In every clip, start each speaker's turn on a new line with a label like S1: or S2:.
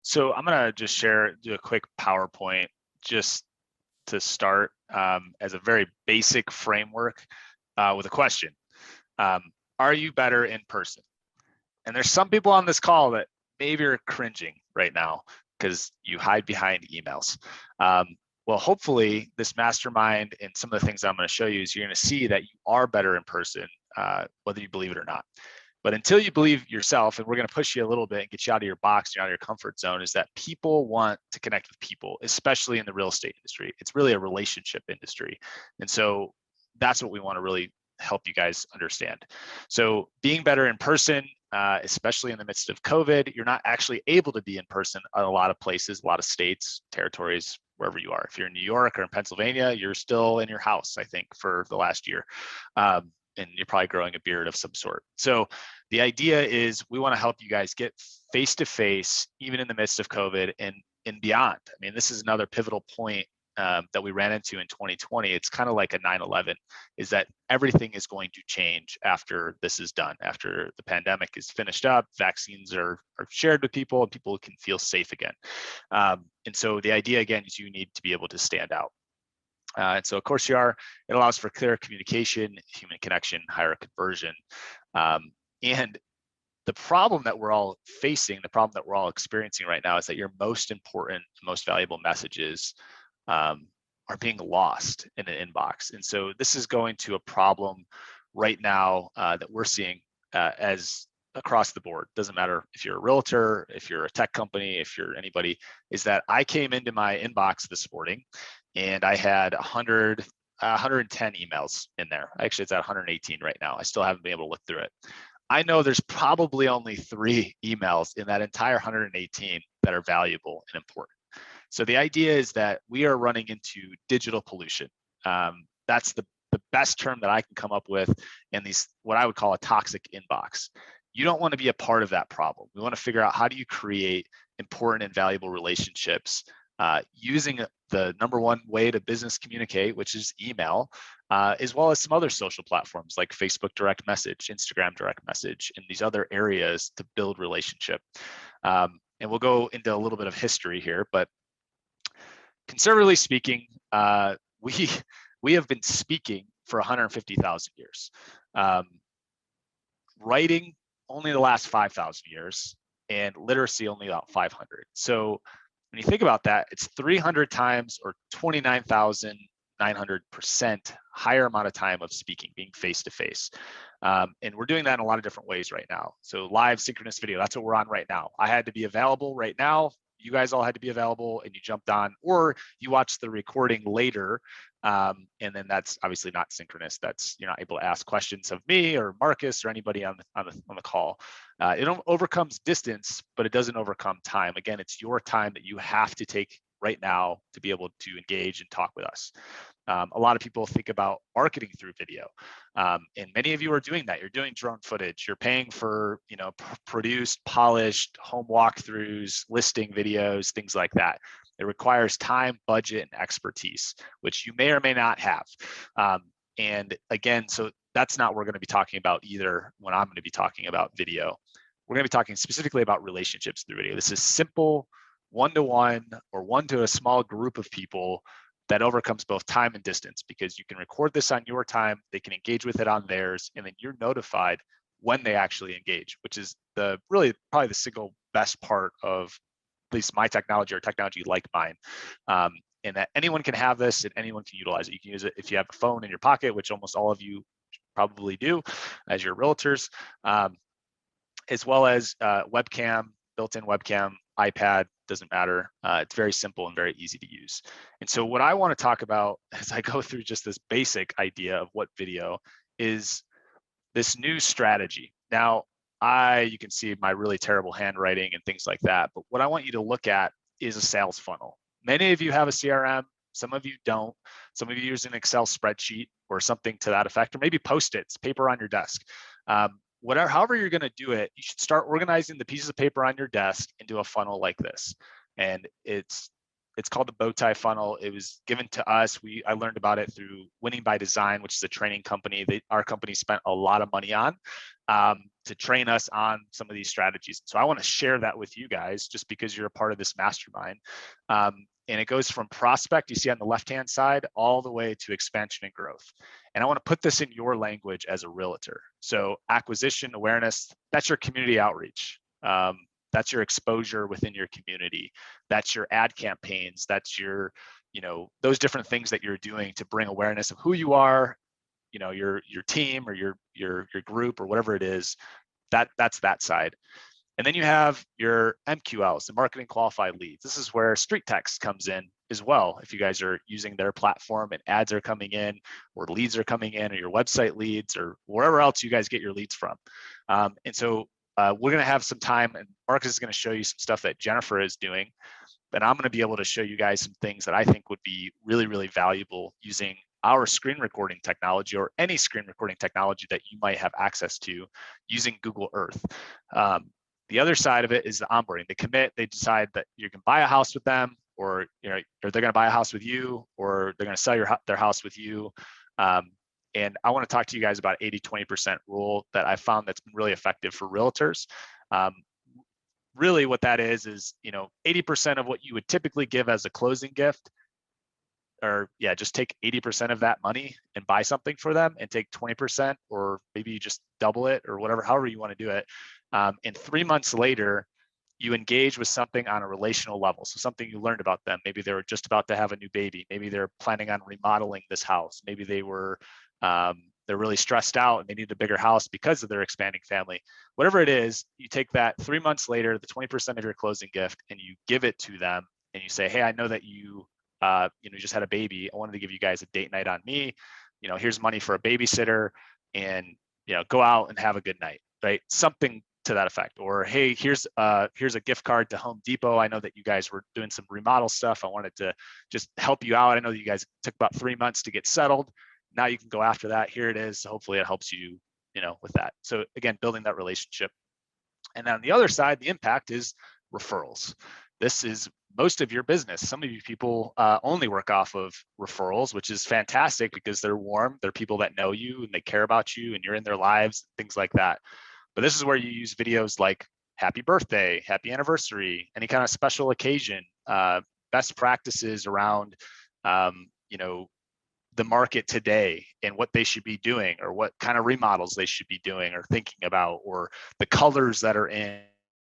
S1: So I'm gonna just do a quick PowerPoint just to start as a very basic framework with a question. Are you better in person? And there's some people on this call that maybe are cringing right now because you hide behind emails. Well, hopefully this mastermind and some of the things I'm going to show you is you're going to see that you are better in person, whether you believe it or not. But until you believe yourself, and we're going to push you a little bit and get you out of your box, out of your comfort zone, is that people want to connect with people, especially in the real estate industry. It's really a relationship industry. And so that's what we want to really help you guys understand. So being better in person, especially in the midst of COVID, you're not actually able to be in person at a lot of places, a lot of states, territories, wherever you are. If you're in New York or in Pennsylvania, you're still in your house, I think, for the last year. And you're probably growing a beard of some sort. So the idea is we want to help you guys get face-to-face, even in the midst of COVID and beyond. I mean, this is another pivotal point that we ran into in 2020. It's kind of like a 9/11, is that everything is going to change after this is done, after the pandemic is finished up, vaccines are shared with people, and people can feel safe again. And so the idea, again, is you need to be able to stand out. And so, of course, it allows for clear communication, human connection, higher conversion. And the problem that we're all facing, the problem that we're all experiencing right now is that your most important, most valuable messages are being lost in an inbox. And so this is going to a problem right now that we're seeing as across the board. Doesn't matter if you're a realtor, if you're a tech company, if you're anybody, is that I came into my inbox this morning and I had 110 emails in there. Actually, it's at 118 right now. I still haven't been able to look through it. I know there's probably only 3 emails in that entire 118 that are valuable and important. So the idea is that we are running into digital pollution. That's the best term that I can come up with in these, what I would call a toxic inbox. You don't want to be a part of that problem. We want to figure out how do you create important and valuable relationships using the number one way to business communicate, which is email, as well as some other social platforms like Facebook direct message, Instagram direct message, and these other areas to build relationship. And we'll go into a little bit of history here, but conservatively speaking, we have been speaking for 150,000 years. Writing only the last 5,000 years, and literacy only about 500. So when you think about that, it's 300 times or 29,900% higher amount of time of speaking, being face-to-face. And we're doing that in a lot of different ways right now. So live synchronous video, that's what we're on right now. I had to be available right now. You guys all had to be available and you jumped on, or you watched the recording later. And then that's obviously not synchronous. That's, you're not able to ask questions of me or Marcus or anybody on the call. It overcomes distance, but it doesn't overcome time. Again, it's your time that you have to take right now to be able to engage and talk with us. A lot of people think about marketing through video, and many of you are doing that. You're doing drone footage. You're paying for, produced, polished home walkthroughs, listing videos, things like that. It requires time, budget, and expertise, which you may or may not have. And again, so that's not what we're going to be talking about either when I'm going to be talking about video. We're going to be talking specifically about relationships through video. This is simple, one-to-one or one to a small group of people that overcomes both time and distance, because you can record this on your time, they can engage with it on theirs, and then you're notified when they actually engage, which is probably the single best part of at least my technology or technology like mine. And that anyone can have this and anyone can utilize it. You can use it if you have a phone in your pocket, which almost all of you probably do as your realtors, as well as webcam, built-in webcam, iPad, doesn't matter. It's very simple and very easy to use. And so what I want to talk about as I go through just this basic idea of what video is, this new strategy. Now, you can see my really terrible handwriting and things like that, but what I want you to look at is a sales funnel. Many of you have a CRM, some of you don't. Some of you use an Excel spreadsheet or something to that effect, or maybe Post-its, paper on your desk. However you're going to do it, you should start organizing the pieces of paper on your desk into a funnel like this. And it's called the bow tie funnel. It was given to us. I learned about it through Winning by Design, which is a training company that our company spent a lot of money on to to train us on some of these strategies. So I want to share that with you guys just because you're a part of this mastermind. And it goes from prospect, you see on the left-hand side, all the way to expansion and growth. And I want to put this in your language as a realtor. So acquisition, awareness, that's your community outreach. That's your exposure within your community. That's your ad campaigns. That's your, those different things that you're doing to bring awareness of who you are, your team or your group or whatever it is. That's that side. And then you have your MQLs, the marketing qualified leads. This is where StreetText comes in as well. If you guys are using their platform and ads are coming in or leads are coming in or your website leads or wherever else you guys get your leads from. And so we're going to have some time and Marcus is going to show you some stuff that Jennifer is doing. But I'm going to be able to show you guys some things that I think would be really, really valuable using our screen recording technology or any screen recording technology that you might have access to using Google Earth. The other side of it is the onboarding. They commit, they decide that you can buy a house with them or or they're going to buy a house with you or they're going to sell their house with you. And I want to talk to you guys about 80-20% rule that I found that's been really effective for realtors. Really what that is 80% of what you would typically give as a closing gift, or just take 80% of that money and buy something for them and take 20%, or maybe you just double it or whatever, however you want to do it. And 3 months later, you engage with something on a relational level. So something you learned about them. Maybe they were just about to have a new baby. Maybe they're planning on remodeling this house. Maybe they were, they're really stressed out and they need a bigger house because of their expanding family. Whatever it is, you take that 3 months later, the 20% of your closing gift, and you give it to them and you say, hey, I know that you just had a baby. I wanted to give you guys a date night on me. Here's money for a babysitter and, go out and have a good night, right? Something to that effect. Or, hey, here's a gift card to Home Depot. I know that you guys were doing some remodel stuff. I wanted to just help you out. I know that you guys took about 3 months to get settled. Now you can go after that. Here it is. Hopefully it helps you, with that. So again, building that relationship. And then on the other side, the impact is referrals. This is most of your business. Some of you people only work off of referrals, which is fantastic because they're warm. They're people that know you and they care about you and you're in their lives, things like that. But this is where you use videos like happy birthday, happy anniversary, any kind of special occasion, best practices around, the market today and what they should be doing or what kind of remodels they should be doing or thinking about, or the colors that are in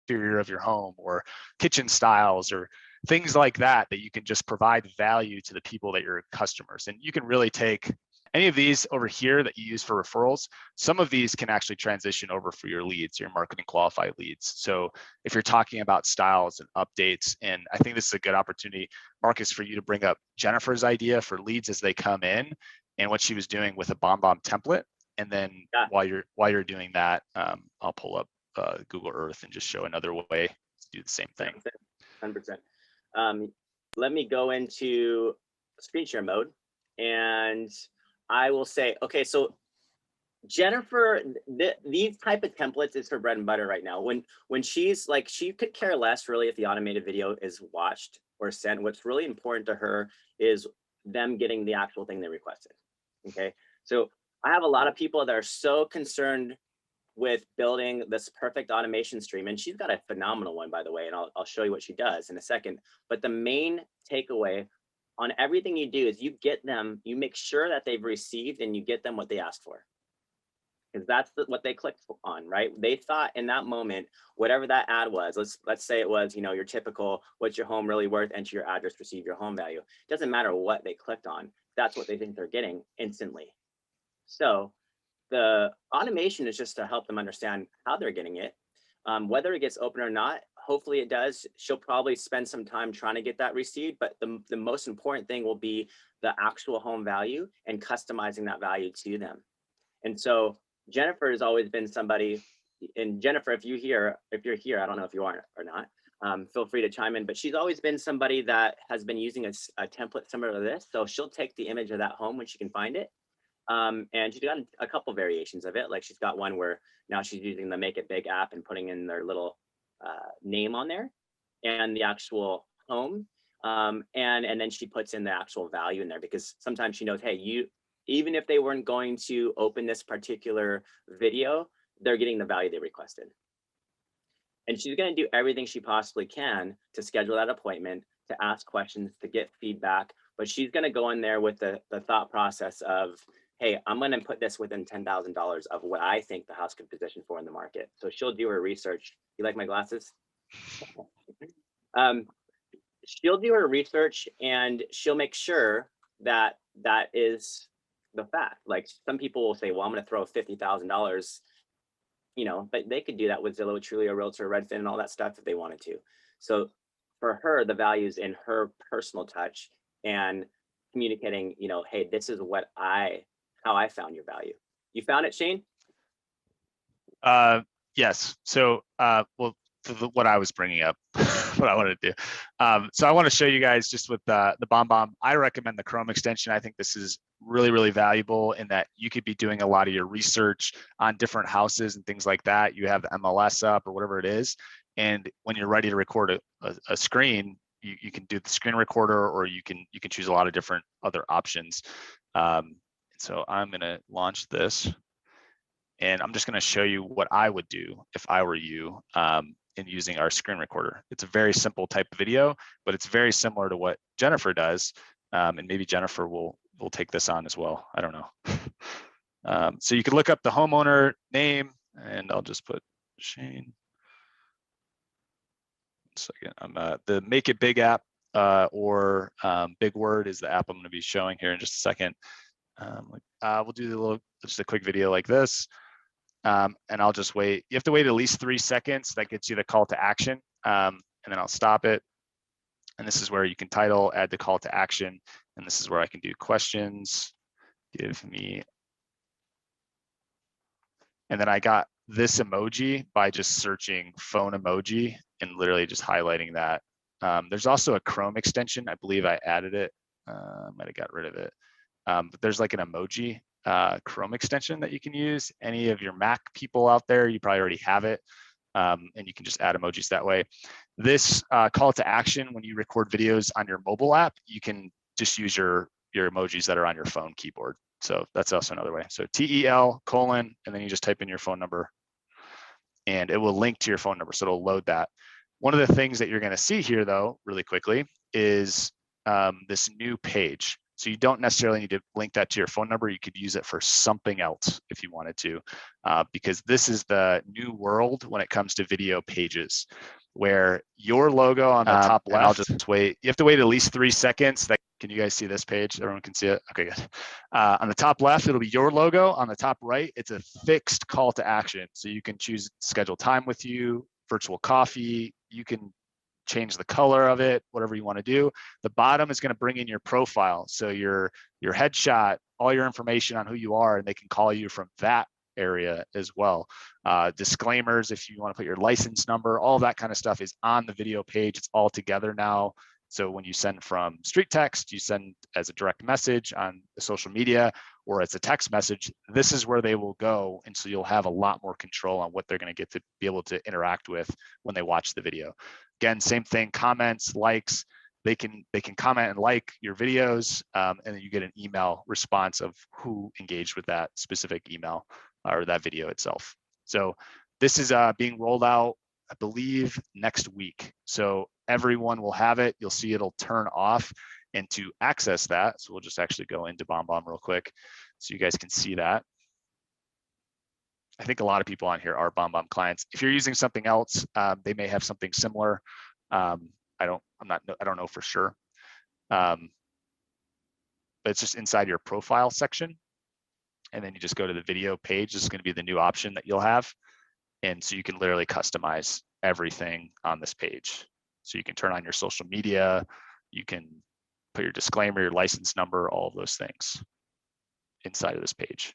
S1: the interior of your home or kitchen styles or things like that you can just provide value to the people that you're customers. And you can really take any of these over here that you use for referrals. Some of these can actually transition over for your leads, your marketing qualified leads. So if you're talking about styles and updates, and I think this is a good opportunity, Marcus, for you to bring up Jennifer's idea for leads as they come in and what she was doing with a Bombbomb template. And then while you're doing that, I'll pull up Google Earth and just show another way to do the same thing.
S2: 100%. Let me go into screen share mode and I will say, okay, so Jennifer, these type of templates is her bread and butter right now. When she's like, she could care less really if the automated video is watched or sent. What's really important to her is them getting the actual thing they requested. Okay, so I have a lot of people that are so concerned with building this perfect automation stream, and she's got a phenomenal one, by the way, and I'll show you what she does in a second. But the main takeaway on everything you do is you get them, you make sure that they've received and you get them what they asked for. Because that's what they clicked on, right? They thought in that moment, whatever that ad was, let's say it was, your typical, what's your home really worth, enter your address, receive your home value. It doesn't matter what they clicked on. That's what they think they're getting instantly. So the automation is just to help them understand how they're getting it. Whether it gets open or not, hopefully it does. She'll probably spend some time trying to get that received, but the most important thing will be the actual home value and customizing that value to them. And so Jennifer has always been somebody, and Jennifer, if you're here, I don't know if you are or not, feel free to chime in, but she's always been somebody that has been using a template similar to this. So she'll take the image of that home when she can find it. And she's got a couple variations of it. Like she's got one where now she's using the Make It Big app and putting in their little name on there and the actual home. And then she puts in the actual value in there because sometimes she knows, hey, even if they weren't going to open this particular video, they're getting the value they requested. And she's going to do everything she possibly can to schedule that appointment, to ask questions, to get feedback. But she's going to go in there with the thought process of, hey, I'm going to put this within $10,000 of what I think the house could position for in the market. So she'll do her research. You like my glasses? She'll do her research and she'll make sure that that is the fact. Like some people will say, well, I'm going to throw $50,000, you know, but they could do that with Zillow, Trulia, Realtor, Redfin, and all that stuff if they wanted to. So for her, the value is in her personal touch and communicating, you know, hey, this is how I found your value. You found it, Shane?
S1: Yes. So, well, what I was bringing up, what I wanted to do. So I want to show you guys just with the Bombbomb. I recommend the Chrome extension. I think this is really, really valuable in that you could be doing a lot of your research on different houses and things like that. You have the MLS up or whatever it is. And when you're ready to record a screen, you can do the screen recorder, or you can choose a lot of different other options. So I'm going to launch this. And I'm just going to show you what I would do if I were you in using our screen recorder. It's a very simple type of video, but it's very similar to what Jennifer does. And maybe Jennifer will take this on as well. I don't know. So you can look up the homeowner name, and I'll just put Shane. 1 second. The Make It Big app or Big Word is the app I'm going to be showing here in just a second. We'll do just a quick video like this. And I'll just wait. You have to wait at least 3 seconds. That gets you the call to action. And then I'll stop it. And this is where you can title, add the call to action. And this is where I can do questions. Give me. And then I got this emoji by just searching phone emoji and literally just highlighting that. There's also a Chrome extension. I believe I added it. Might have got rid of it. But there's like an emoji Chrome extension that you can use. Any of your Mac people out there, you probably already have it. And you can just add emojis that way. This call to action, when you record videos on your mobile app, you can just use your emojis that are on your phone keyboard. So that's also another way. So TEL : and then you just type in your phone number and it will link to your phone number. So it'll load that. One of the things that you're going to see here though, really quickly, is this new page. So you don't necessarily need to link that to your phone number. You could use it for something else if you wanted to, because this is the new world when it comes to video pages, where your logo on the top left, I'll just wait. You have to wait at least 3 seconds. Can you guys see this page? Everyone can see it? Okay, good. On the top left, it'll be your logo. On the top right, it's a fixed call to action. So you can choose schedule time with you, virtual coffee. You can change the color of it, whatever you want to do. The bottom is going to bring in your profile. So your headshot, all your information on who you are, and they can call you from that area as well. Disclaimers, if you want to put your license number, all that kind of stuff is on the video page. It's all together now. So when you send from StreetText, you send as a direct message on the social media or as a text message, this is where they will go. And so you'll have a lot more control on what they're going to get to be able to interact with when they watch the video. Again, same thing, comments, likes, they can comment and like your videos, and then you get an email response of who engaged with that specific email or that video itself. So this is being rolled out, I believe, next week. So everyone will have it. You'll see it'll turn off. And to access that, so we'll just actually go into Bombbomb real quick so you guys can see that. I think a lot of people on here are Bombbomb clients. If you're using something else, they may have something similar. I don't know for sure. But it's just inside your profile section. And then you just go to the video page. This is going to be the new option that you'll have. And so you can literally customize everything on this page. So you can turn on your social media, you can put your disclaimer, your license number, all of those things inside of this page.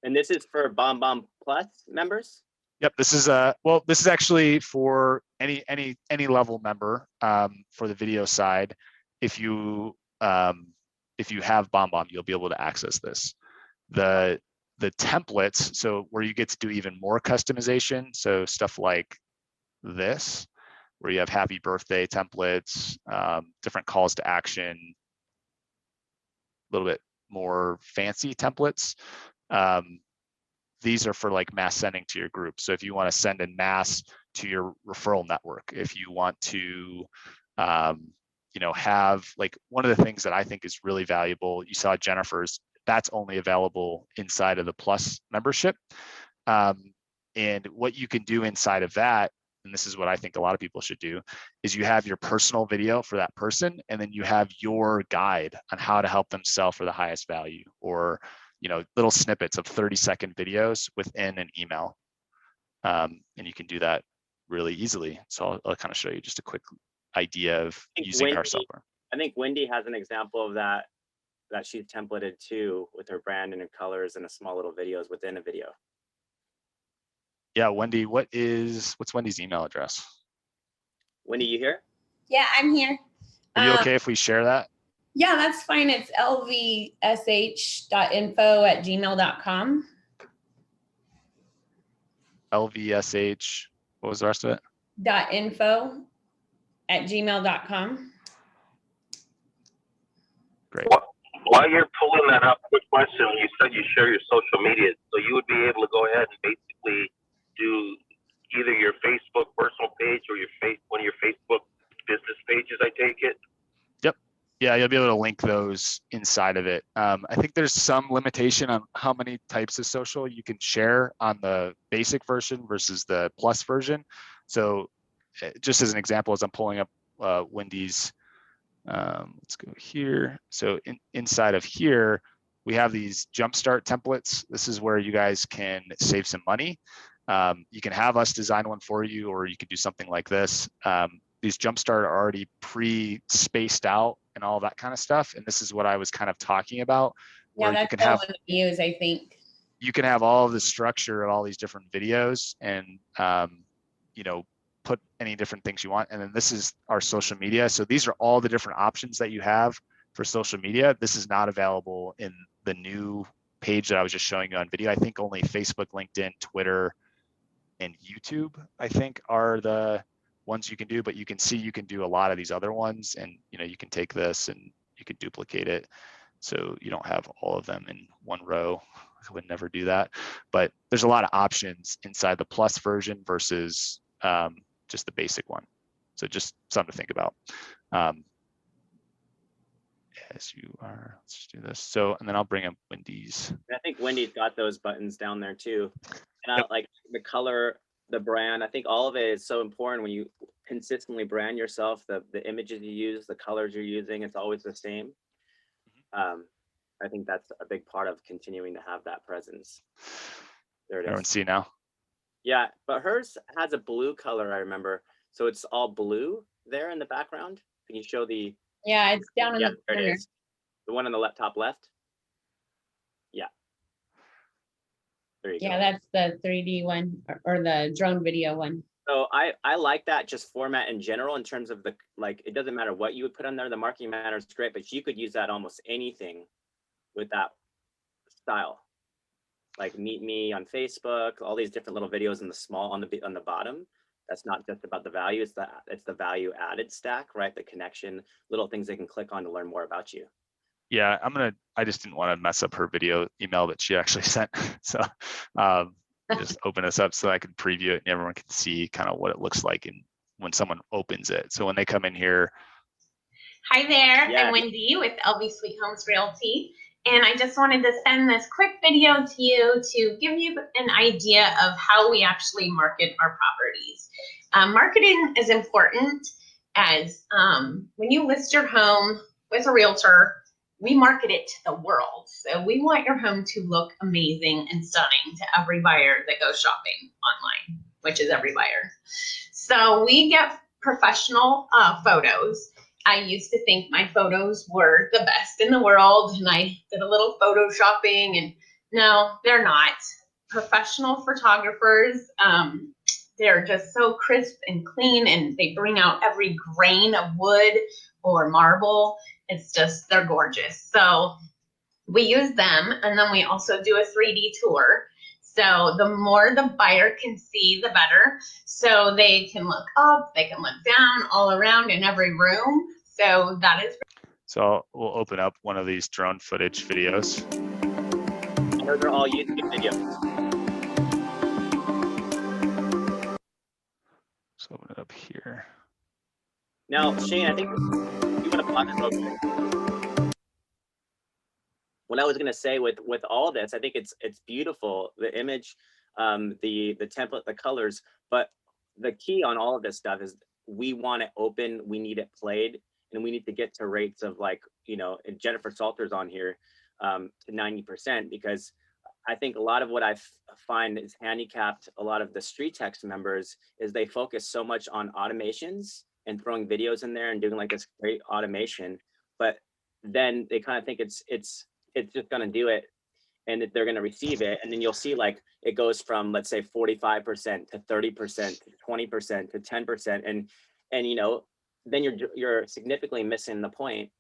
S2: And this is for Bombbomb Plus members?
S1: Yep, this is this is actually for any level member for the video side. If you have Bombbomb, you'll be able to access this. The templates, so where you get to do even more customization, so stuff like this, where you have happy birthday templates, different calls to action, a little bit more fancy templates. These are for like mass sending to your group. So if you want to send in mass to your referral network, if you want to, have like one of the things that I think is really valuable, you saw Jennifer's, that's only available inside of the Plus membership. And what you can do inside of that, and this is what I think a lot of people should do, is you have your personal video for that person, and then you have your guide on how to help them sell for the highest value, or little snippets of 30-second videos within an email. And you can do that really easily. So I'll kind of show you just a quick idea of using our software.
S2: I think Wendy has an example of that she's templated too, with her brand and her colors and a small little videos within a video.
S1: Yeah, Wendy, what's Wendy's email address?
S2: Wendy, you here?
S3: Yeah, I'm here.
S1: Are you okay if we share that?
S3: Yeah, that's fine. It's lvsh.info@gmail.com.
S1: LVSH, what was the rest of it?
S3: .info@gmail.com.
S1: Great.
S4: While you're pulling that up, quick question. You said you share your social media, so you would be able to go ahead and basically do either your Facebook personal page or one of your Facebook business pages, I take it?
S1: Yep. Yeah, you'll be able to link those inside of it. I think there's some limitation on how many types of social you can share on the basic version versus the Plus version. So just as an example, as I'm pulling up Wendy's, let's go here. So inside of here, we have these jumpstart templates. This is where you guys can save some money. You can have us design one for you, or you could do something like this. These jumpstart are already pre-spaced out and all that kind of stuff. And this is what I was kind of talking about.
S3: Yeah, that's the one to use, I think.
S1: You can have all of the structure of all these different videos and, put any different things you want. And then this is our social media. So these are all the different options that you have for social media. This is not available in the new page that I was just showing you on video. I think only Facebook, LinkedIn, Twitter, and YouTube, I think, are the ones you can do, but you can see you can do a lot of these other ones, and you can take this and you can duplicate it. So you don't have all of them in one row. I would never do that, but there's a lot of options inside the Plus version versus just the basic one. So just something to think about. As you are, let's just do this. So, and then I'll bring up Wendy's.
S2: I think Wendy's got those buttons down there too. And I like the color, the brand. I think all of it is so important when you consistently brand yourself. The images you use, the colors you're using, it's always the same. I think that's a big part of continuing to have that presence. There it is.
S1: Everyone see now?
S2: Yeah, but hers has a blue color, I remember. So it's all blue there in the background. Can you show the?
S3: Yeah, it's down in the
S2: there
S3: corner.
S2: it is. The one on the top left. Yeah. There you go.
S3: Yeah, that's the 3D one or the drone video one.
S2: So I like that just format in general in terms of it doesn't matter what you would put on there. The marketing matter is great, but you could use that almost anything with that style. Like meet me on Facebook, all these different little videos in the small on the bottom. That's not just about the value, it's the value added stack, right? The connection, little things they can click on to learn more about you.
S1: Yeah, I just didn't want to mess up her video email that she actually sent. So just open this up so I can preview it and everyone can see kind of what it looks like when someone opens it. So when they come in here.
S5: Hi there, I'm Wendy with LV Sweet Homes Realty. And I just wanted to send this quick video to you to give you an idea of how we actually market our properties. Marketing is important as when you list your home with a realtor, we market it to the world. So we want your home to look amazing and stunning to every buyer that goes shopping online, which is every buyer. So we get professional photos. I used to think my photos were the best in the world, and I did a little photoshopping, and no, they're not. Professional photographers, they're just so crisp and clean, and they bring out every grain of wood or marble. It's just, they're gorgeous. So we use them, and then we also do a 3D tour. So the more the buyer can see, the better. So they can look up, they can look down, all around in every room. So that is.
S1: So we'll open up one of these drone footage videos.
S2: Those are all YouTube videos.
S1: Let's open it up here.
S2: Now, Shane, I think you want to pause it real quick. What I was going to say with all this, I think it's beautiful, the image, the template, the colors, but the key on all of this stuff is we want it open, we need it played, and we need to get to rates of like, you know, and Jennifer Salter's on here to 90%, because I think a lot of what I find is handicapped a lot of the StreetText members is they focus so much on automations and throwing videos in there and doing like this great automation, but then they kind of think it's just going to do it and that they're going to receive it. And then you'll see like it goes from, let's say 45% to 30% to 20% to 10%. And, you know, then you're significantly missing the point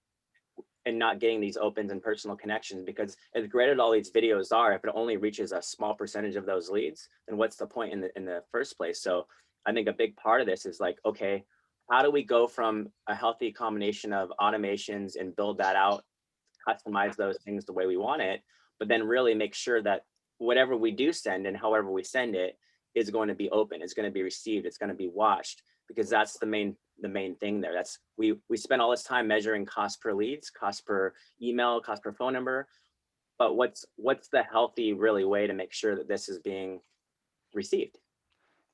S2: and not getting these opens and personal connections, because as great as all these videos are, if it only reaches a small percentage of those leads, then what's the point in the first place? So I think a big part of this is like, okay, how do we go from a healthy combination of automations and build that out, customize those things the way we want it, but then really make sure that whatever we do send and however we send it is going to be open, it's going to be received, it's going to be watched, because that's the main thing there. That's we spend all this time measuring cost per leads, cost per email, cost per phone number, but what's the healthy really way to make sure that this is being received?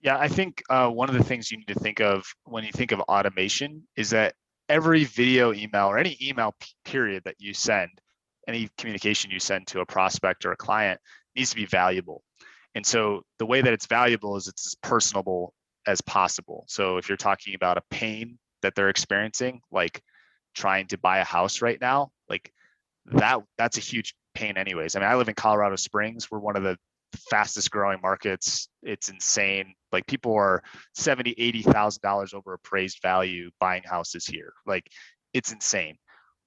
S1: Yeah, I think one of the things you need to think of when you think of automation is that every video email or any email period that you send, any communication you send to a prospect or a client needs to be valuable. And so the way that it's valuable is it's as personable as possible. So if you're talking about a pain that they're experiencing, like trying to buy a house right now, like that's a huge pain anyways. I mean, I live in Colorado Springs. We're one of the fastest growing markets. It's insane. Like people are $70,000, $80,000 over appraised value buying houses here. Like it's insane.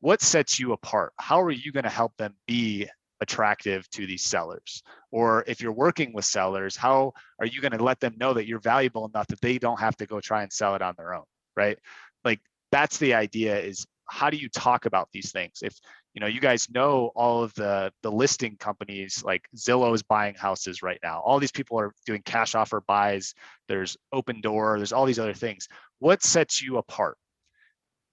S1: What sets you apart? How are you going to help them be attractive to these sellers? Or if you're working with sellers, how are you going to let them know that you're valuable enough that they don't have to go try and sell it on their own, right? Like that's the idea, is how do you talk about these things? If you know, you guys know all of the listing companies, like Zillow is buying houses right now. All these people are doing cash offer buys. There's Open Door. There's all these other things. What sets you apart?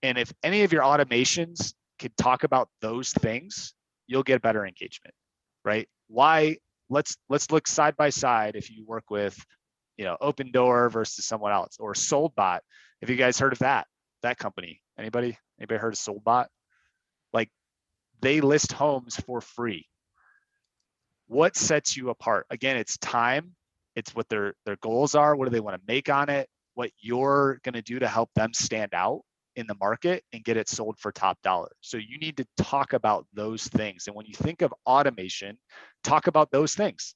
S1: And if any of your automations could talk about those things, you'll get better engagement, right? Why? Let's look side by side. If you work with, you know, Open Door versus someone else, or SoldBot. Have you guys heard of that company? Anybody heard of SoldBot? Like they list homes for free. What sets you apart? Again, it's time. It's what their goals are. What do they want to make on it? What you're going to do to help them stand out in the market and get it sold for top dollar. So you need to talk about those things. And when you think of automation, talk about those things.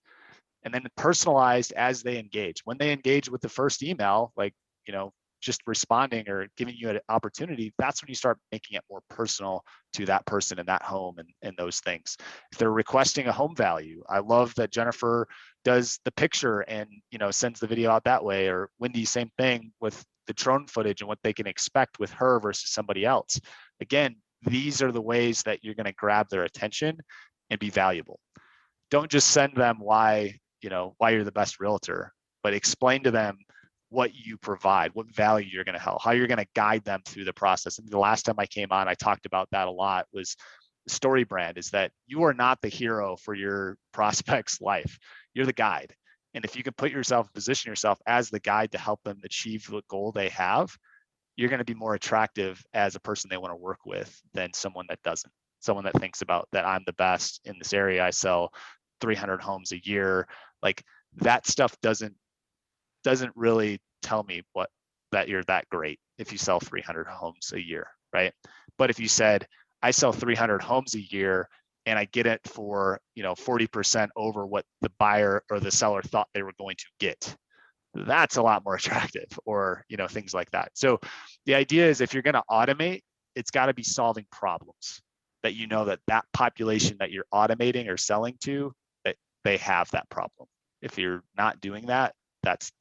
S1: And then personalized as they engage. When they engage with the first email, like, you know, just responding or giving you an opportunity, that's when you start making it more personal to that person and that home and those things. If they're requesting a home value, I love that Jennifer does the picture and, you know, sends the video out that way, or Wendy, same thing with the drone footage and what they can expect with her versus somebody else. Again, these are the ways that you're going to grab their attention and be valuable. Don't just send them why you're the best realtor, but explain to them what you provide, what value you're going to help, how you're going to guide them through the process. And the last time I came on, I talked about that a lot, was story brand, is that you are not the hero for your prospect's life. You're the guide. And if you can position yourself as the guide to help them achieve the goal they have, you're going to be more attractive as a person they want to work with than someone that doesn't. Someone that thinks about that I'm the best in this area. I sell 300 homes a year. Like that stuff doesn't really tell me that you're that great if you sell 300 homes a year, right? But if you said, I sell 300 homes a year and I get it for, 40% over what the buyer or the seller thought they were going to get, that's a lot more attractive, or, things like that. So the idea is, if you're going to automate, it's got to be solving problems that that population that you're automating or selling to, that they have that problem. If you're not doing that, that's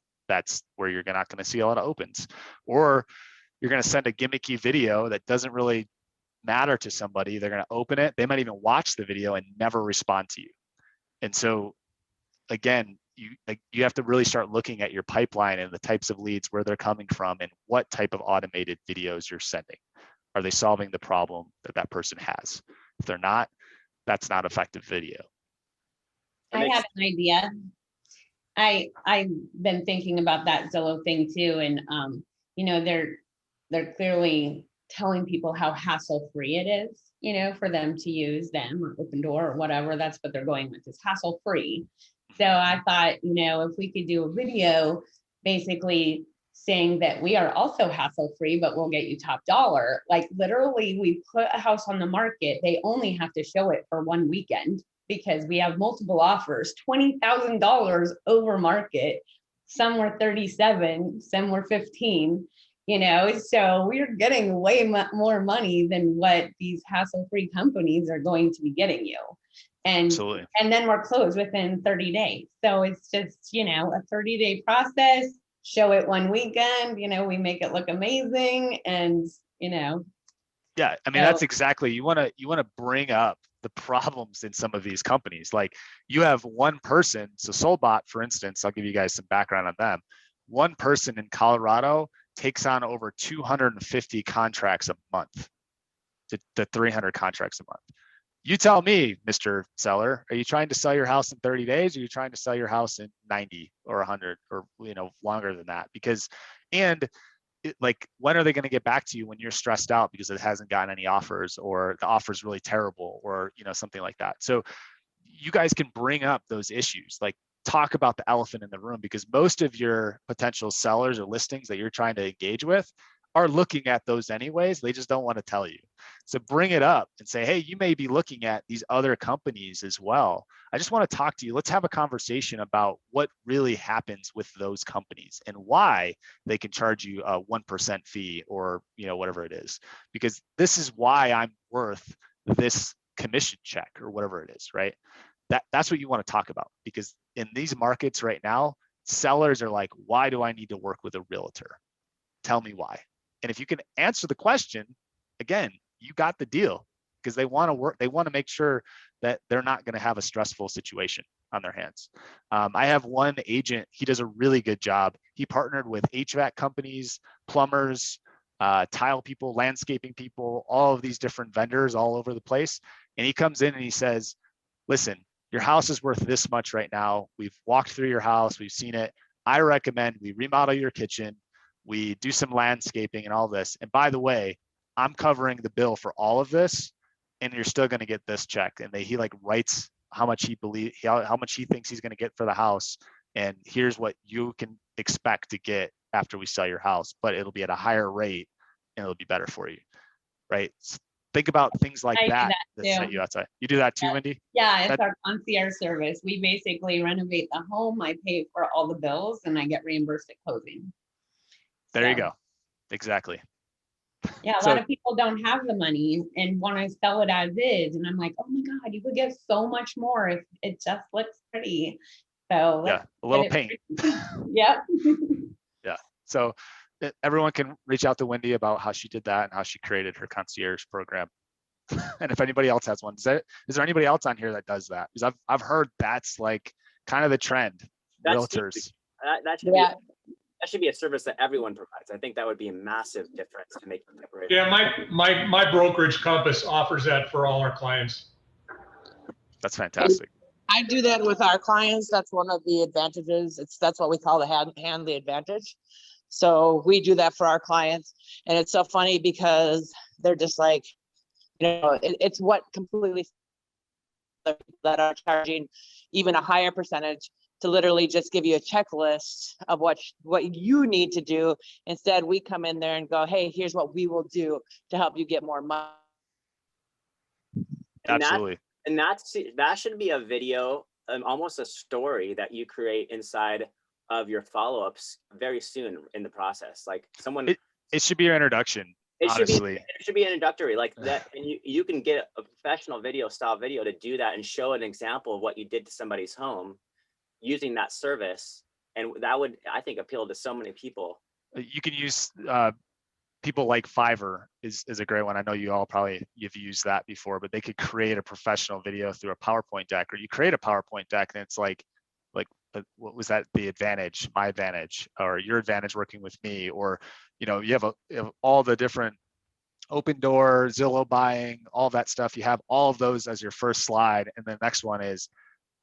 S1: where you're not going to see a lot of opens. Or you're going to send a gimmicky video that doesn't really matter to somebody. They're going to open it. They might even watch the video and never respond to you. And so again, you have to really start looking at your pipeline and the types of leads, where they're coming from, and what type of automated videos you're sending. Are they solving the problem that that person has? If they're not, that's not effective video.
S3: I have an idea. I've been thinking about that Zillow thing too, and you know, they're clearly telling people how hassle-free it is, you know, for them to use them or Open Door or whatever. That's what they're going with, is hassle-free. So I thought, you know, if we could do a video basically saying that we are also hassle-free, but we'll get you top dollar. Like literally, we put a house on the market. They only have to show it for one weekend because we have multiple offers, $20,000 over market. Some were 37, some were 15, you know, so we're getting way more money than what these hassle-free companies are going to be getting you. And,
S1: Absolutely.
S3: and then we're closed within 30 days. So it's just, you know, a 30-day process, show it one weekend, you know, we make it look amazing, and, you know.
S1: Yeah, I mean, that's exactly, you want to bring up the problems in some of these companies. Like you have one person, so Soulbot, for instance, I'll give you guys some background on them. One person in Colorado takes on over 250 contracts a month to 300 contracts a month. You tell me, Mr. Seller, are you trying to sell your house in 30 days? Or are you trying to sell your house in 90 or 100 or, you know, longer than that? Because, and like, when are they going to get back to you when you're stressed out because it hasn't gotten any offers, or the offer is really terrible, or, you know, something like that. So you guys can bring up those issues, like talk about the elephant in the room, because most of your potential sellers or listings that you're trying to engage with are looking at those anyways. They just don't want to tell you. So bring it up and say, hey, you may be looking at these other companies as well. I just want to talk to you. Let's have a conversation about what really happens with those companies and why they can charge you a 1% fee, or, you know, whatever it is, because this is why I'm worth this commission check or whatever it is, right? That's what you want to talk about, because in these markets right now, sellers are like, why do I need to work with a realtor? Tell me why. And if you can answer the question, again, you got the deal, because they want to work. They want to make sure that they're not going to have a stressful situation on their hands. I have one agent. He does a really good job. He partnered with HVAC companies, plumbers, tile people, landscaping people, all of these different vendors all over the place. And he comes in and he says, listen, your house is worth this much right now. We've walked through your house. We've seen it. I recommend we remodel your kitchen. We do some landscaping and all this. And by the way, I'm covering the bill for all of this, and you're still going to get this check. And he like writes how much how much he thinks he's going to get for the house. And here's what you can expect to get after we sell your house, but it'll be at a higher rate and it'll be better for you. Right. So think about things like that set you outside. You do that too, Wendy?
S3: Yeah, it's our concierge service. We basically renovate the home. I pay for all the bills and I get reimbursed at closing.
S1: There you go. Exactly.
S3: Yeah, a lot of people don't have the money and want to sell it as is. And I'm like, oh my God, you could get so much more if it just looks pretty. So
S1: yeah, a little paint.
S3: Yep.
S1: Yeah. So everyone can reach out to Wendy about how she did that and how she created her concierge program. And if anybody else has one, is there anybody else on here that does that? Because I've heard that's like kind of the trend. Realtors.
S2: That should be a service that everyone provides. I think that would be a massive difference to make the separation.
S6: Yeah, my brokerage Compass offers that for all our clients.
S1: That's fantastic.
S7: I do that with our clients. That's one of the advantages. That's what we call the handle advantage. So we do that for our clients. And it's so funny because they're just like, you know, it's what completely that are charging even a higher percentage to literally just give you a checklist of what you need to do. Instead, we come in there and go, hey, here's what we will do to help you get more money.
S1: Absolutely.
S2: And that should be a video, almost a story that you create inside of your follow-ups very soon in the process. Like someone,
S1: it should be your introduction. Honestly,
S2: it should be an introductory like that, and you can get a professional style video to do that and show an example of what you did to somebody's home using that service, and that would, I think, appeal to so many people.
S1: You can use people like Fiverr is a great one. I know you all you've used that before, but they could create a professional video through a PowerPoint deck, or you create a PowerPoint deck and it's like what was that? The advantage, my advantage, or your advantage working with me, or you have all the different open door, Zillow buying, all that stuff. You have all of those as your first slide, and the next one is,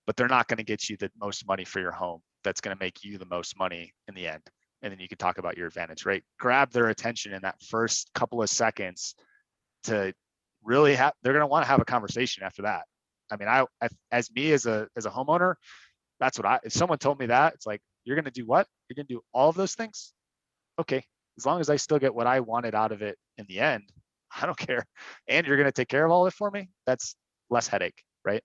S1: but they're not going to get you the most money for your home. That's going to make you the most money in the end. And then you can talk about your advantage, right? Grab their attention in that first couple of seconds to really they're going to want to have a conversation after that. I mean, as a homeowner, that's what if someone told me that, it's like, you're going to do what? You're going to do all of those things? Okay. As long as I still get what I wanted out of it in the end, I don't care. And you're going to take care of all of it for me. That's less headache, right?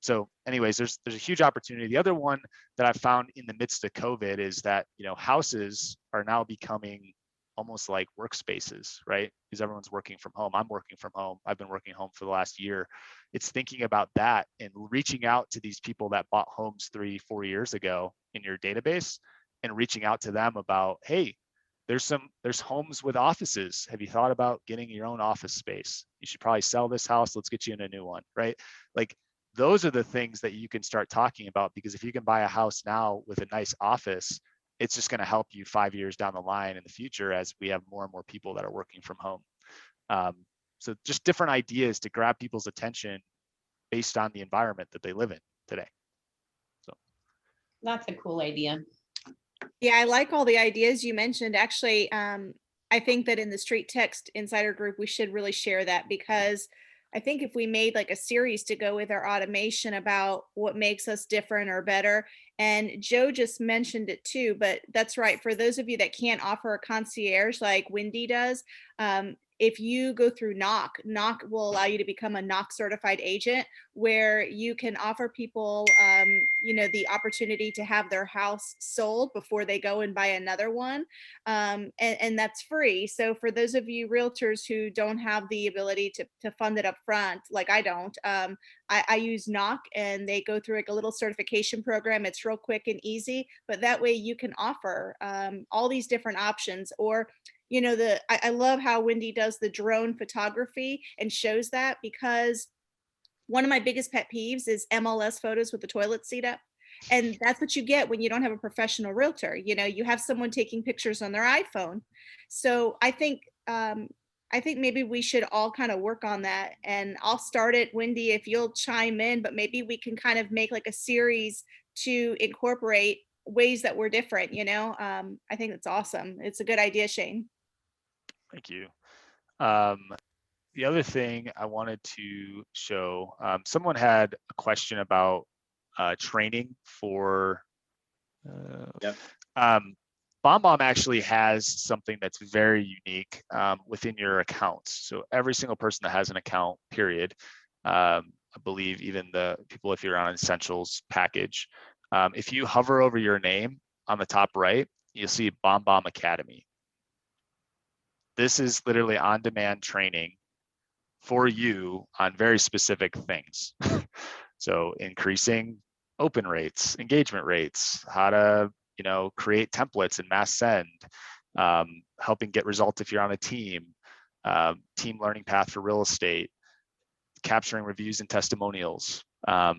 S1: So anyways, there's a huge opportunity. The other one that I found in the midst of COVID is that, houses are now becoming almost like workspaces, right? Because everyone's working from home. I'm working from home. I've been working home for the last year. It's thinking about that and reaching out to these people that bought homes 3-4 years ago in your database and reaching out to them about, hey, there's homes with offices. Have you thought about getting your own office space? You should probably sell this house. Let's get you in a new one, right? Like, those are the things that you can start talking about, because if you can buy a house now with a nice office, it's just going to help you 5 years down the line in the future as we have more and more people that are working from home. So just different ideas to grab people's attention based on the environment that they live in today. So
S3: That's a cool idea.
S8: Yeah, I like all the ideas you mentioned. Actually, I think that in the StreetText Insider group, we should really share that, because I think if we made like a series to go with our automation about what makes us different or better, and Joe just mentioned it too, but that's right. For those of you that can't offer a concierge like Wendy does, if you go through Knock will allow you to become a Knock certified agent, where you can offer people, the opportunity to have their house sold before they go and buy another one. And that's free. So for those of you realtors who don't have the ability to fund it up front, like I don't, I use Knock, and they go through like a little certification program. It's real quick and easy, but that way you can offer all these different options. Or I love how Wendy does the drone photography and shows that, because one of my biggest pet peeves is MLS photos with the toilet seat up. And that's what you get when you don't have a professional realtor. You have someone taking pictures on their iPhone. So I think maybe we should all kind of work on that. And I'll start it, Wendy, if you'll chime in, but maybe we can kind of make like a series to incorporate ways that we're different. I think that's awesome. It's a good idea, Shane.
S1: thank you. The other thing I wanted to show, someone had a question about training for Bombbomb actually has something that's very unique within your accounts. So every single person that has an account, period, I believe even the people, if you're on an Essentials package, if you hover over your name on the top right, you'll see Bombbomb Academy. This is literally on-demand training for you on very specific things. So increasing open rates, engagement rates, how to create templates and mass send, helping get results if you're on a team learning path for real estate, capturing reviews and testimonials. A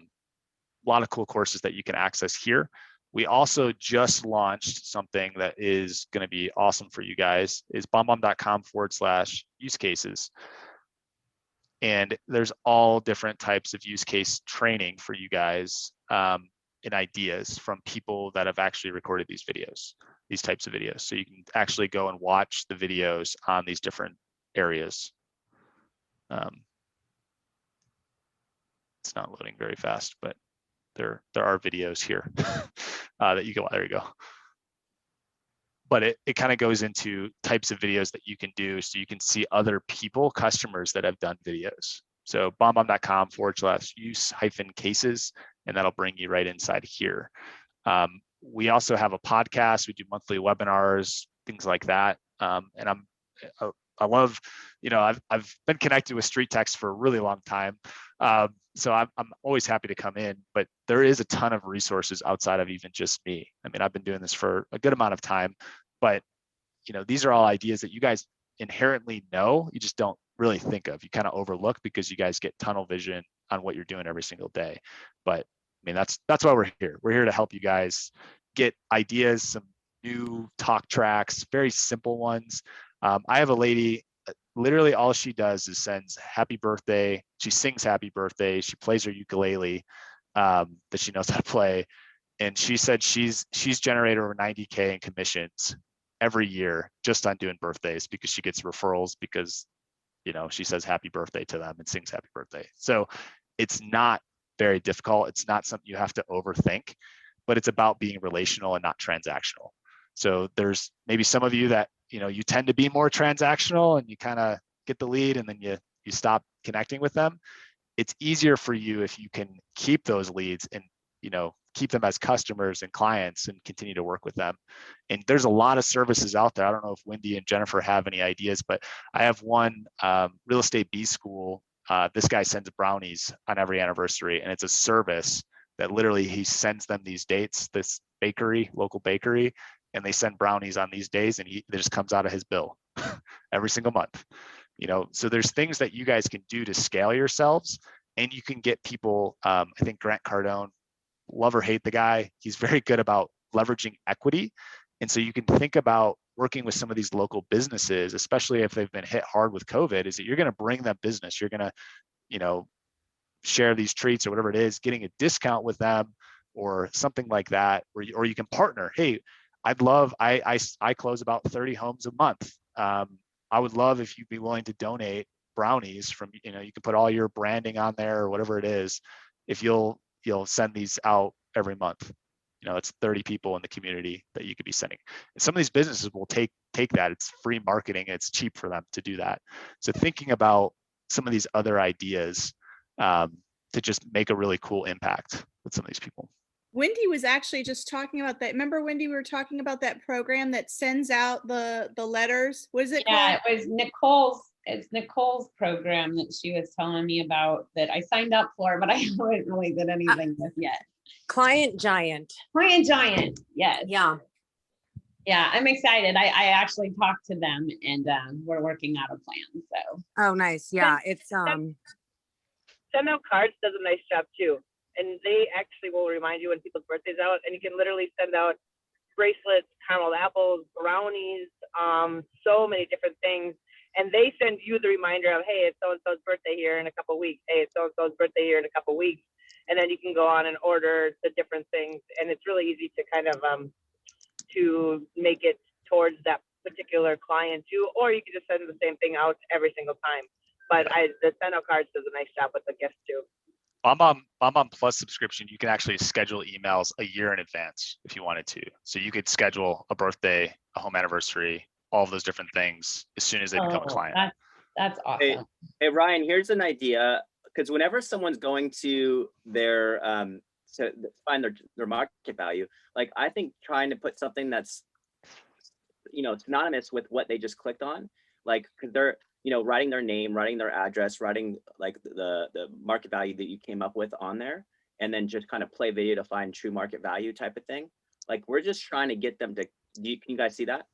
S1: lot of cool courses that you can access here. We also just launched something that is going to be awesome for you guys, is bombbomb.com/use cases. And there's all different types of use case training for you guys and ideas from people that have actually recorded these videos, these types of videos. So you can actually go and watch the videos on these different areas. It's not loading very fast, but there are videos here that you go, there you go. But it kind of goes into types of videos that you can do, so you can see other people, customers that have done videos. So bombbomb.com/use-cases, and that'll bring you right inside here. We also have a podcast. We do monthly webinars, things like that. And I love, I've been connected with StreetText for a really long time. So I'm always happy to come in, but there is a ton of resources outside of even just me. I mean, I've been doing this for a good amount of time, but you know, these are all ideas that you guys inherently know, you just don't really think of. You kind of overlook because you guys get tunnel vision on what you're doing every single day. But I mean, that's why we're here. We're here to help you guys get ideas, some new talk tracks, very simple ones. I have a lady, literally all she does is sends happy birthday. She sings happy birthday. She plays her ukulele that she knows how to play. And she said she's generated over 90K in commissions every year just on doing birthdays because she gets referrals because, you know, she says happy birthday to them and sings happy birthday. So it's not very difficult. It's not something you have to overthink, but it's about being relational and not transactional. So there's maybe some of you that, you know, you tend to be more transactional and you kind of get the lead and then you stop connecting with them. It's easier for you if you can keep those leads and, you know, keep them as customers and clients and continue to work with them. And there's a lot of services out there. I don't know if Wendy and Jennifer have any ideas, but I have one real estate B school. This guy sends brownies on every anniversary, and it's a service that literally he sends them these dates, this bakery, local bakery, and they send brownies on these days, and it just comes out of his bill every single month. You know, so there's things that you guys can do to scale yourselves, and you can get people. I think Grant Cardone, love or hate the guy, he's very good about leveraging equity. And so you can think about working with some of these local businesses, especially if they've been hit hard with COVID, is that you're going to bring them business. You're going to, you know, share these treats or whatever it is, getting a discount with them or something like that, or you can partner. Hey, I'd love, I close about 30 homes a month. I would love if you'd be willing to donate brownies from, you know, you can put all your branding on there or whatever it is. If you'll send these out every month, you know, it's 30 people in the community that you could be sending. And some of these businesses will take that. It's free marketing. It's cheap for them to do that. So thinking about some of these other ideas to just make a really cool impact with some of these people.
S8: Wendy was actually just talking about that. Remember, Wendy, we were talking about that program that sends out the letters. What is it called?
S3: Yeah, it was Nicole's. It's Nicole's program that she was telling me about that I signed up for, but I haven't really did anything with yet.
S9: Client Giant.
S3: Client Giant, yes.
S9: Yeah.
S3: Yeah, I'm excited. I actually talked to them and we're working out a plan. So.
S9: Oh, nice. Yeah, it's
S10: Send Out Cards does a nice job too, and they actually will remind you when people's birthdays out, and you can literally send out bracelets, caramel apples, brownies, so many different things. And they send you the reminder of, hey, it's so-and-so's birthday here in a couple of weeks. Hey, it's so-and-so's birthday here in a couple of weeks. And then you can go on and order the different things. And it's really easy to kind of to make it towards that particular client too. Or you can just send the same thing out every single time. But the Send Out Cards does a nice job with the gifts too.
S1: Bombbomb Plus subscription, you can actually schedule emails a year in advance if you wanted to. So you could schedule a birthday, a home anniversary, all of those different things as soon as they become a client.
S3: That's awesome.
S2: Hey Ryan, here's an idea, because whenever someone's going to their to find their market value, like I think trying to put something that's, you know, synonymous with what they just clicked on, like, because they're, you know, writing their name, writing their address, writing like the market value that you came up with on there, and then just kind of play video to find true market value type of thing. Like we're just trying to get them to, can you guys see that?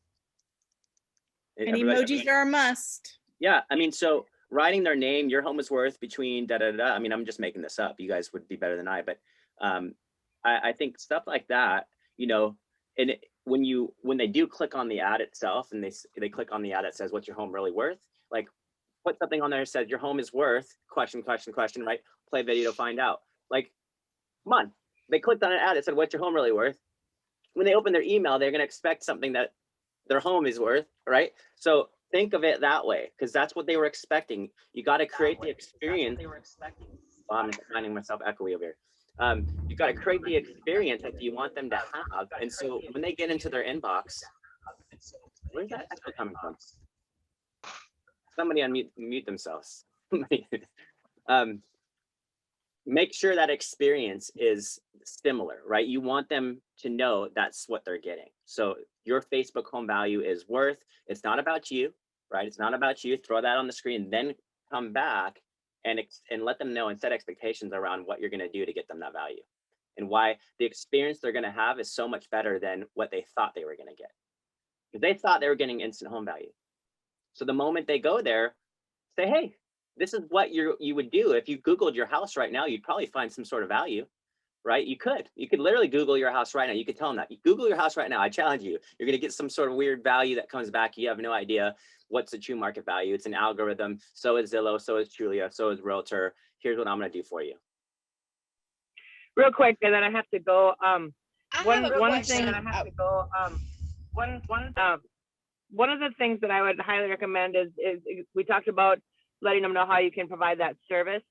S8: And emojis are a must.
S2: Yeah, I mean, so writing their name, your home is worth between da da da. I mean, I'm just making this up. You guys would be better than I, but I think stuff like that, you know, and when they do click on the ad itself, and they click on the ad that says what's your home really worth, like put something on there that says your home is worth question, right? Play video to find out. Like, come on, they clicked on an ad that said what's your home really worth. When they open their email, they're going to expect something that their home is worth, right? So think of it that way, because that's what they were expecting. You got to create the experience. Well, I'm finding myself echoey over here. You got to create the experience that you want them to have. And so when they get into their inbox, where's that echo coming from? Somebody mute themselves. Make sure that experience is similar, right? You want them to know that's what they're getting. So your Facebook home value is worth, it's not about you, right? It's not about you. Throw that on the screen, then come back and let them know and set expectations around what you're going to do to get them that value, and why the experience they're going to have is so much better than what they thought they were going to get. because they thought they were getting instant home value. So the moment they go there, say, hey, this is what you would do. If you Googled your house right now, you'd probably find some sort of value, right? You could literally Google your house right now. You could tell them that. You Google your house right now. I challenge you. You're going to get some sort of weird value that comes back. You have no idea what's the true market value. It's an algorithm. So is Zillow, so is Trulia, so is Realtor. Here's what I'm going to do for you.
S10: Real quick, and then I have to go. One of the things that I would highly recommend is we talked about letting them know how you can provide that service.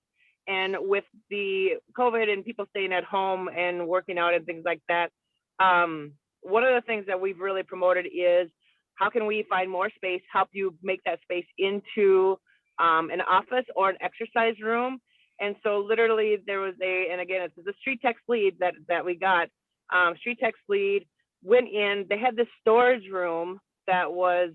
S10: And with the COVID and people staying at home and working out and things like that, one of the things that we've really promoted is how can we find more space, help you make that space into an office or an exercise room. And so literally there was and again, it's the StreetText lead that we got. StreetText lead went in, they had this storage room that was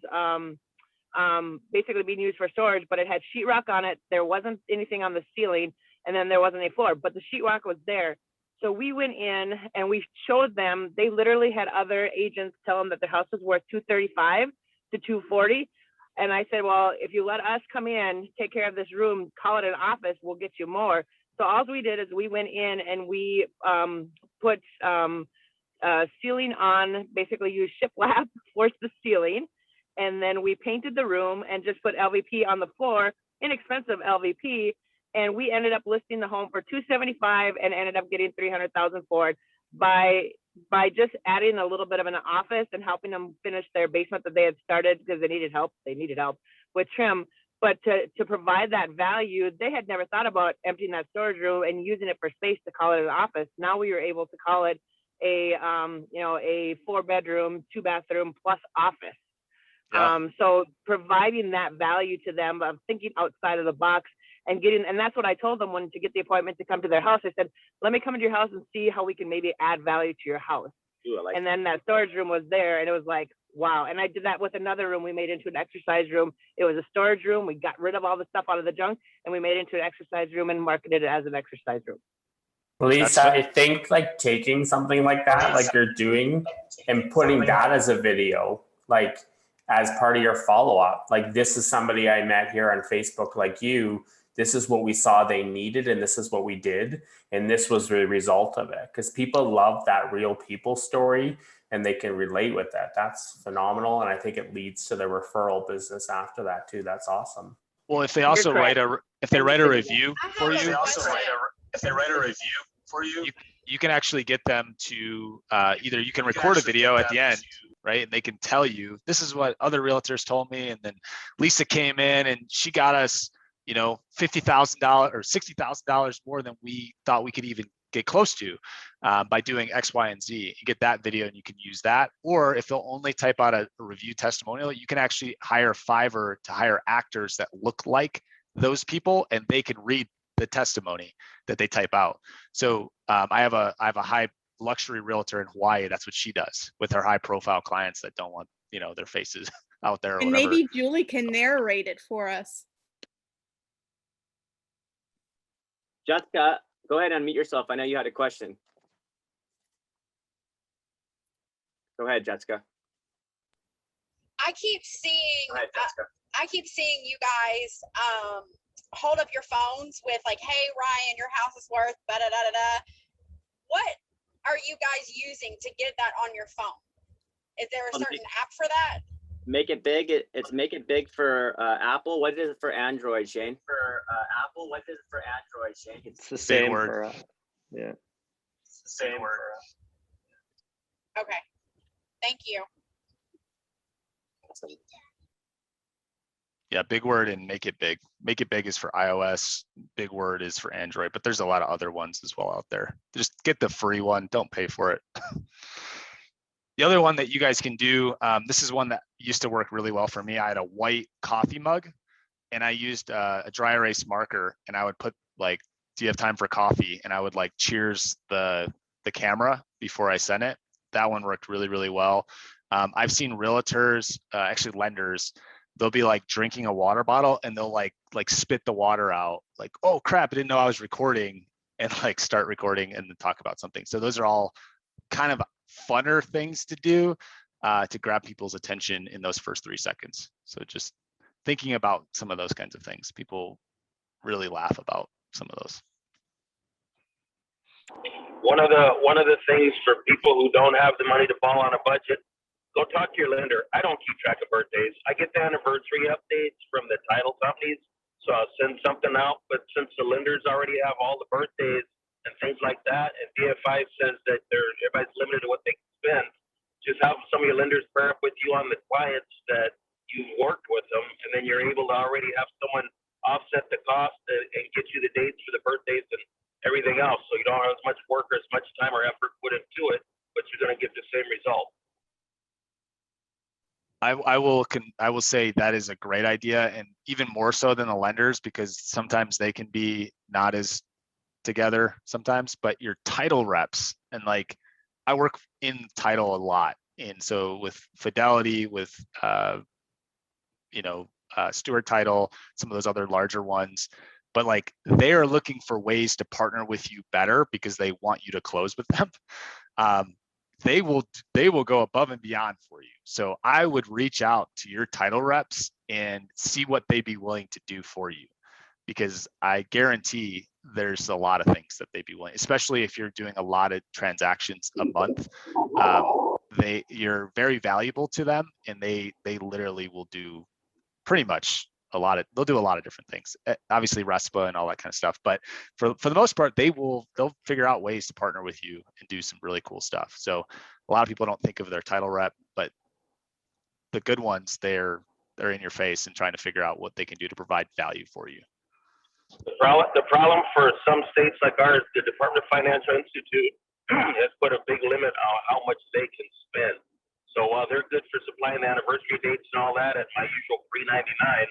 S10: basically being used for storage, but it had sheetrock on it. There wasn't anything on the ceiling, and then there wasn't a floor, but the sheetrock was there. So we went in and we showed them, they literally had other agents tell them that the house was worth $235 to $240. And I said, well, if you let us come in, take care of this room, call it an office, we'll get you more. So all we did is we went in and we put ceiling on, basically used shiplap, forced the ceiling. And then we painted the room and just put LVP on the floor, inexpensive LVP. And we ended up listing the home for $275 and ended up getting $300,000 for it by just adding a little bit of an office and helping them finish their basement that they had started because they needed help with trim. But to provide that value, they had never thought about emptying that storage room and using it for space to call it an office. Now we were able to call it a 4-bedroom, 2-bathroom plus office. Yeah. So providing that value to them of thinking outside of the box and that's what I told them when to get the appointment to come to their house. I said, let me come into your house and see how we can maybe add value to your house. Ooh, and then that storage room was there and it was like, wow. And I did that with another room we made into an exercise room. It was a storage room. We got rid of all the stuff out of the junk and we made it into an exercise room and marketed it as an exercise room.
S11: Lisa, I think like taking something like that, like you're doing, and putting that as a video, like as part of your follow-up, like this is somebody I met here on Facebook, like you, this is what we saw they needed and this is what we did. And this was the result of it. Because people love that real people story and they can relate with that. That's phenomenal. And I think it leads to the referral business after that too. That's awesome.
S1: Well, if they also write a review for you, you can actually get them to either you can record a video at the end, right? And they can tell you, this is what other realtors told me. And then Lisa came in and she got us, $50,000 or $60,000 more than we thought we could even get close to by doing X, Y, and Z. You get that video and you can use that. Or if they'll only type out a review testimonial, you can actually hire Fiverr to hire actors that look like those people and they can read the testimony that they type out. So I have a high luxury realtor in Hawaii. That's what she does with her high profile clients that don't want, their faces out there. Or
S8: and
S1: whatever.
S8: Maybe Julie can narrate it for us.
S2: Jessica, go ahead and unmute yourself. I know you had a question. Go ahead, Jessica.
S12: I keep seeing,
S2: Go ahead, Jessica.
S12: I keep seeing you guys hold up your phones with like, hey, Ryan, your house is worth da da da da da. What are you guys using to get that on your phone? Is there a certain app for that?
S2: Make it big. It's make it big for Apple. What is it for Android, Shane? For Apple, what is it for Android, Shane?
S13: It's the same
S1: word.
S13: For yeah.
S2: It's the same word.
S12: Okay. Thank you.
S2: Awesome.
S1: Yeah, big word and make it big. Make it big is for iOS. Big word is for Android, but there's a lot of other ones as well out there. Just get the free one. Don't pay for it. The other one that you guys can do, this is one that used to work really well for me. I had a white coffee mug and I used a dry erase marker and I would put like, do you have time for coffee? And I would like cheers the camera before I sent it. That one worked really, really well. I've seen realtors, actually lenders, they'll be like drinking a water bottle and they'll like spit the water out like, oh crap, I didn't know I was recording, and like start recording and then talk about something. So those are all kind of funner things to do. to grab people's attention in those first 3 seconds. So just thinking about some of those kinds of things. People really laugh about some of those.
S4: One of the things for people who don't have the money to ball on a budget, go talk to your lender. I don't keep track of birthdays. I get the anniversary updates from the title companies, so I'll send something out. But since the lenders already have all the birthdays and things like that, and DFI says that everybody's limited to what they can spend, just have some of your lenders pair up with you on the clients that you've worked with them, and then you're able to already have someone offset the cost and get you the dates for the birthdays and everything else. So you don't have as much work or as much time or effort put into it, but you're going to get the same result.
S1: I will say that is a great idea, and even more so than the lenders, because sometimes they can be not as together sometimes, but your title reps, and like I work in title a lot. And so with Fidelity, with Stewart Title, some of those other larger ones, but like they are looking for ways to partner with you better because they want you to close with them. They will go above and beyond for you. So I would reach out to your title reps and see what they'd be willing to do for you, because I guarantee there's a lot of things that they'd be willing, especially if you're doing a lot of transactions a month. You're very valuable to them, and they literally will do pretty much they'll do a lot of different things, obviously RESPA and all that kind of stuff, but for the most part, they'll figure out ways to partner with you and do some really cool stuff. So a lot of people don't think of their title rep, but the good ones, they're in your face and trying to figure out what they can do to provide value for you.
S4: The problem for some states like ours, the Department of Financial Institute has put a big limit on how much they can spend. So while they're good for supplying the anniversary dates and all that at my usual $3.99,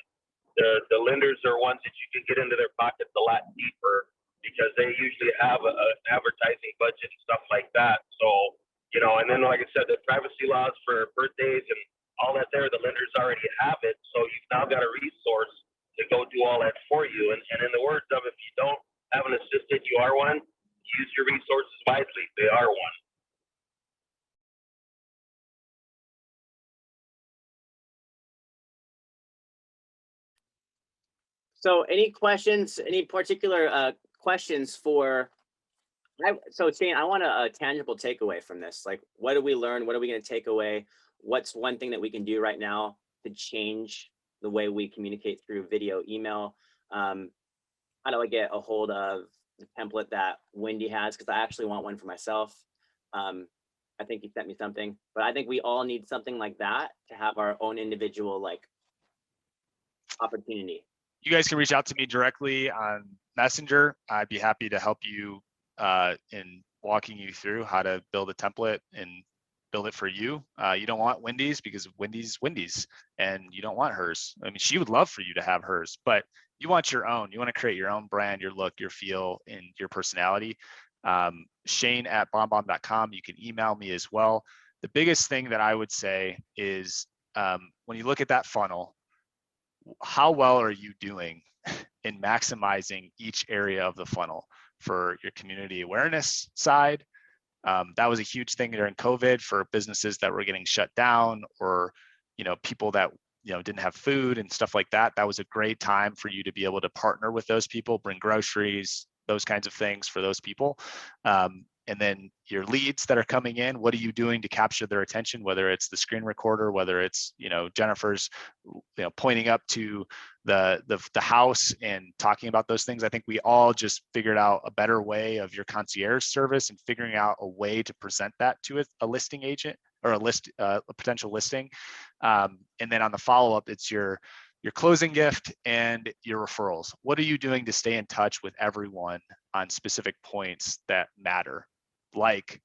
S4: the lenders are ones that you can get into their pockets a lot deeper, because they usually have an advertising budget and stuff like that. So, and then like I said, the privacy laws for birthdays and all that the lenders already have it. So you've now got a resource to go do all that for you. And in the words of, if you don't have an assistant, you are one. Use your resources wisely. They are one.
S2: So any questions, any particular questions for, so Shane, I want a tangible takeaway from this. Like, what did we learn? What are we going to take away? What's one thing that we can do right now to change the way we communicate through video, email? How do I get a hold of the template that Wendy has? Because I actually want one for myself. I think he sent me something, but I think we all need something like that to have our own individual opportunity.
S1: You guys can reach out to me directly on Messenger. I'd be happy to help you in walking you through how to build a template and build it for you. You don't want Wendys because Wendys, and you don't want hers. I mean, she would love for you to have hers, but you want your own. You want to create your own brand, your look, your feel, and your personality. Shane@bombbomb.com. You can email me as well. The biggest thing that I would say is when you look at that funnel, how well are you doing in maximizing each area of the funnel for your community awareness side? That was a huge thing during COVID for businesses that were getting shut down, or people that didn't have food and stuff like that. That was a great time for you to be able to partner with those people, bring groceries, those kinds of things for those people. And then your leads that are coming in, what are you doing to capture their attention? Whether it's the screen recorder, whether it's Jennifer's pointing up to the house and talking about those things. I think we all just figured out a better way of your concierge service and figuring out a way to present that to a listing agent or a potential listing. And then on the follow-up, it's your closing gift and your referrals. What are you doing to stay in touch with everyone on specific points that matter? Like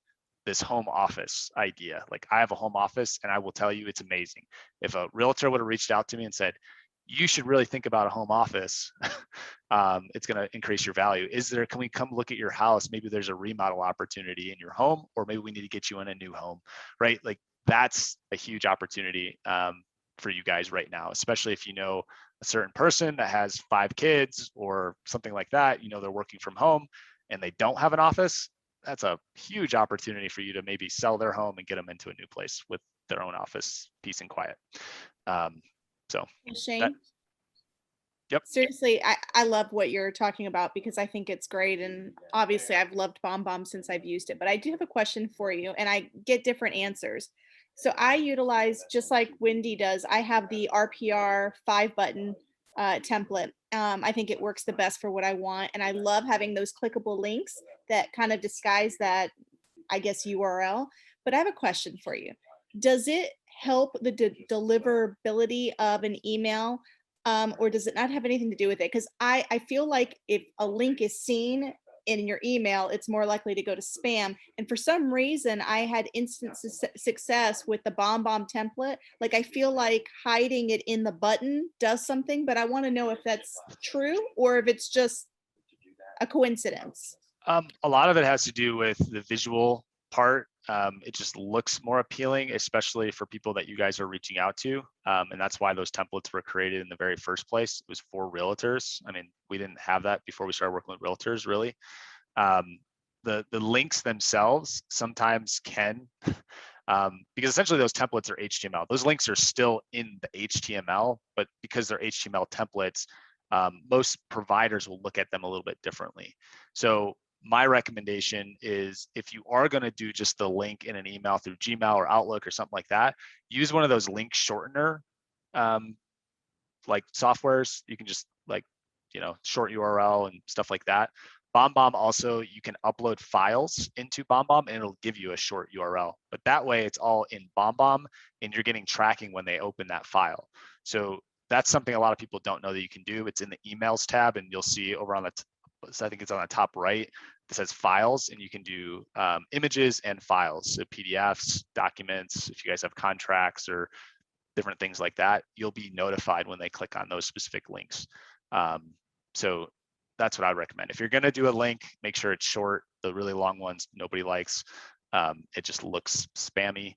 S1: this home office idea. Like, I have a home office, and I will tell you it's amazing. If a realtor would have reached out to me and said, you should really think about a home office, it's going to increase your value. Can we come look at your house? Maybe there's a remodel opportunity in your home, or maybe we need to get you in a new home, right? Like, that's a huge opportunity for you guys right now, especially if you know a certain person that has 5 kids or something like that, they're working from home and they don't have an office. That's a huge opportunity for you to maybe sell their home and get them into a new place with their own office, peace and quiet. So
S8: Shane.
S1: Yep.
S8: Seriously, I love what you're talking about because I think it's great. And obviously I've loved Bombbomb since I've used it, but I do have a question for you and I get different answers. So I utilize, just like Wendy does, I have the RPR 5-button template. I think it works the best for what I want. And I love having those clickable links that kind of disguise that, I guess, URL. But I have a question for you. Does it help the deliverability of an email? Or does it not have anything to do with it? Because I feel like if a link is seen in your email, it's more likely to go to spam. And for some reason, I had instant success with the Bombbomb template. Like, I feel like hiding it in the button does something, but I want to know if that's true or if it's just a coincidence.
S1: A lot of it has to do with the visual part. It just looks more appealing, especially for people that you guys are reaching out to. And that's why those templates were created in the very first place. It was for realtors. I mean, we didn't have that before we started working with realtors, really. The links themselves sometimes can, because essentially those templates are HTML. Those links are still in the HTML, but because they're HTML templates, most providers will look at them a little bit differently. So my recommendation is, if you are going to do just the link in an email through Gmail or Outlook or something like that, use one of those link shortener like softwares. You can just, like, you know, short URL and stuff like that. Bombbomb also, you can upload files into Bombbomb and it'll give you a short URL. But that way it's all in Bombbomb and you're getting tracking when they open that file. So that's something a lot of people don't know that you can do. It's in the emails tab, and you'll see over on the so I think it's on the top right, that says files, and you can do images and files, so PDFs, documents. If you guys have contracts or different things like that, you'll be notified when they click on those specific links. So that's what I recommend. If you're going to do a link, make sure it's short. The really long ones nobody likes. It just looks spammy.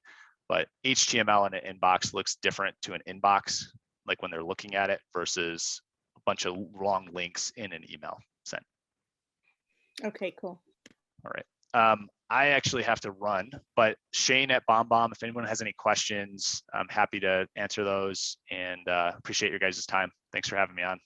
S1: But HTML in an inbox looks different to an inbox, like when they're looking at it, versus a bunch of long links in an email sent.
S8: Okay, cool.
S1: All right. I actually have to run, but Shane at Bombbomb, if anyone has any questions, I'm happy to answer those, and appreciate your guys' time. Thanks for having me on.